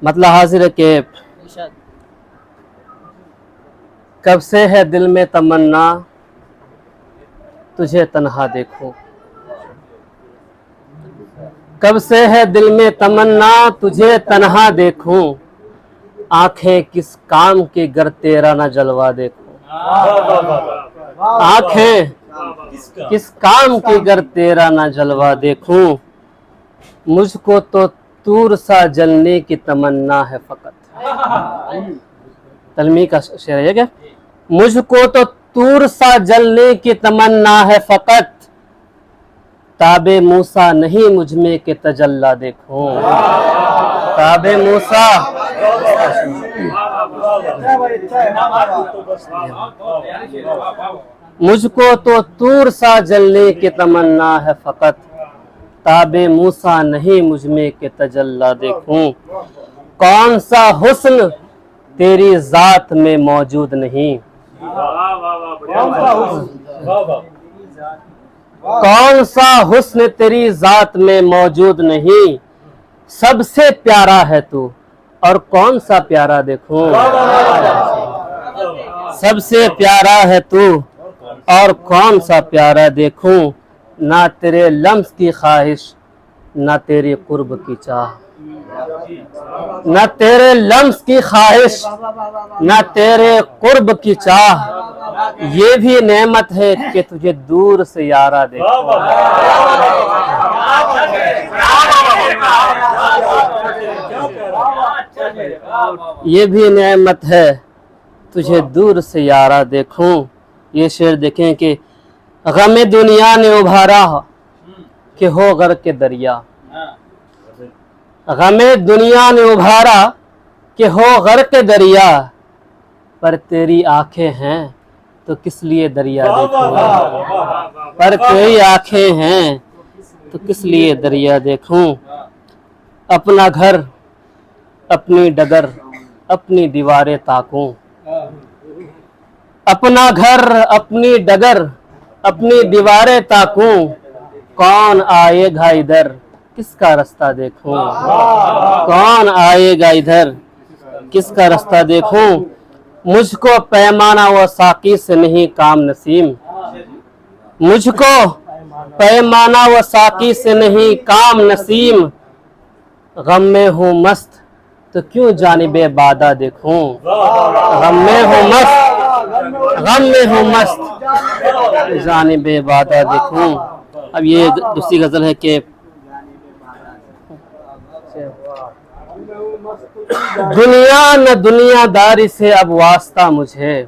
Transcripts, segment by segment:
मतलब हाजिर है कि कब से है दिल में तमन्ना तुझे तन्हा देखूं, कब से है दिल में तमन्ना तुझे तन्हा देखूं, आंखें किस काम की गर तेरा न जलवा देखूं, आंखें किस काम की गर तेरा न जलवा देखूं, मुझको तो तूर सा जलने की तमन्ना है फकत। तलमी का शेर है क्या? मुझको तो तूर सा जलने की तमन्ना है फकत, ताबे मूसा नहीं मुझ में के तजल्ला देखूं, ताबे मूसा मुझको तो तूर सा जलने की तमन्ना है फकत, ताबे मूसा नहीं मुझ में के तजल्ला देखूं, कौन सा हुस्न तेरी जात में मौजूद नहीं, कौन सा हुस्न तेरी जात में मौजूद नहीं, सबसे प्यारा है तू और कौन सा प्यारा देखूं, सबसे प्यारा है तू और कौन सा प्यारा देखूं, ना तेरे लम्स की ख्वाहिश ना तेरी कुर्ब की चाह, ना तेरे लम्स की ख्वाहिश ना तेरे कुर्ब की चाह, ये भी नेमत है कि तुझे दूर से यारा देखूं, ये भी नेमत है तुझे दूर से यारा देखूं। ये शेर देखें कि गमे दुनिया ने उभारा कि हो गर के दरिया, गमे दुनिया ने उभारा कि हो गर के दरिया, पर तेरी आंखें हैं तो किस लिए दरिया देखूं, पर तेरी आंखें हैं तो किस लिए दरिया देखूं, अपना घर अपनी डगर अपनी दीवारें ताकूं, अपना घर अपनी डगर अपनी दीवारें ताकूं, कौन आएगा इधर किसका रास्ता देखूं, कौन आएगा इधर किसका रास्ता देखूं, मुझको पैमाना व साकी से नहीं काम नसीम, मुझको पैमाना व साकी से नहीं काम नसीम, गम में हूँ मस्त तो क्यों जानिबे बादा देखूं, गम में हूँ मस्त गम में हूँ मस्त जानिबे बादा देखूं। अब ये दूसरी गजल है कि दुनिया न दुनियादारी से अब वास्ता मुझे,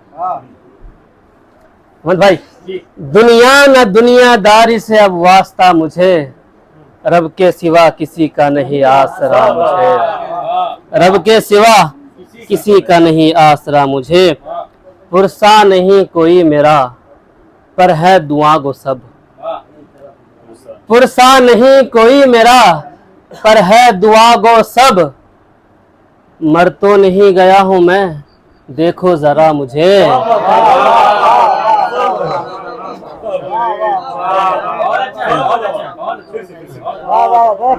भाई दुनिया न दुनियादारी से अब वास्ता मुझे, रब के सिवा किसी का नहीं आसरा मुझे, रब के सिवा किसी का नहीं आसरा मुझे, पुरसा नहीं कोई मेरा पर है दुआ गो सब, पुरसा नहीं कोई मेरा पर है दुआ गो सब, मर तो नहीं गया हूं मैं देखो जरा मुझे,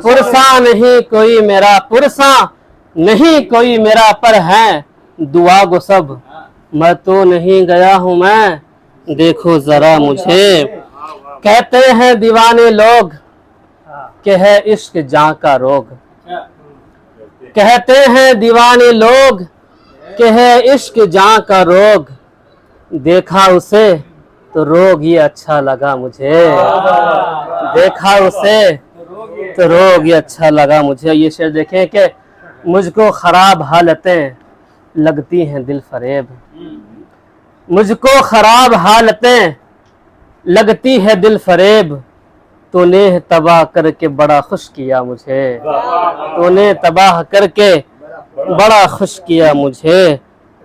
पुरसा नहीं कोई मेरा, पुरसा नहीं कोई मेरा पर है दुआ गो सब, मैं तो नहीं गया हूं मैं देखो जरा मुझे, कहते हैं दीवाने लोग कि है इश्क जां का रोग, कहते हैं दीवाने लोग कि है इश्क जां का रोग, देखा उसे तो रोग ये अच्छा लगा मुझे, देखा उसे तो रोग ये अच्छा लगा मुझे। ये शेर देखें कि मुझको खराब हालतें लगती हैं दिल फरेब, मुझको खराब हालतें लगती है दिल फरेब, तूने तबाह करके बड़ा खुश किया मुझे, तूने तबाह करके बड़ा खुश किया मुझे,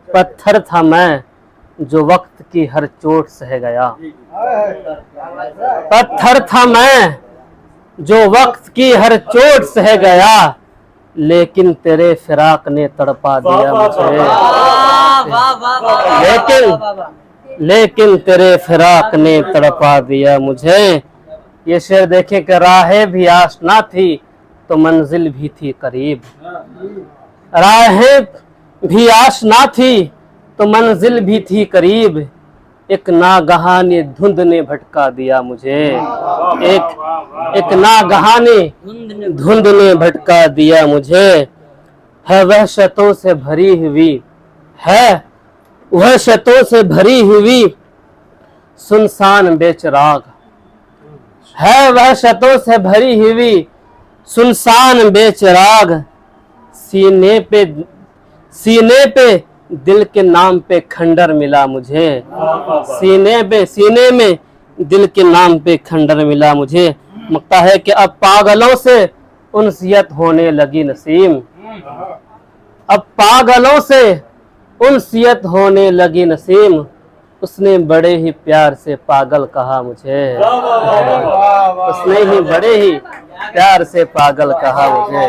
पत्थर था मैं जो वक्त की हर चोट सह गया, पत्थर था मैं जो वक्त की हर चोट सह गया, लेकिन तेरे फिराक ने तड़पा दिया मुझे, लेकिन तेरे फिराक ने तड़पा दिया मुझे। ये शेर देखे कि राहें भी आशना थी तो मंजिल भी थी करीब, राहें भी आशना थी तो मंजिल भी थी करीब, एक नागहानी धुंध ने भटका दिया मुझे। एक नागहानी धुंध ने भटका दिया मुझे। है वहशतों से भरी हुई, है वहशतों से भरी हुई सुनसान बेचिराग, है वहशतों से भरी हुई सुनसान बेचिराग। सीने पे दिल के नाम पे खंडर मिला मुझे। सीने में दिल के नाम पे खंडर मिला मुझे। लगता है कि अब पागलों से उनसियत होने लगी नसीम, अब पागलों से उनसियत होने लगी नसीम। उसने बड़े ही प्यार से पागल कहा मुझे, उसने ही बड़े ही प्यार से पागल कहा मुझे।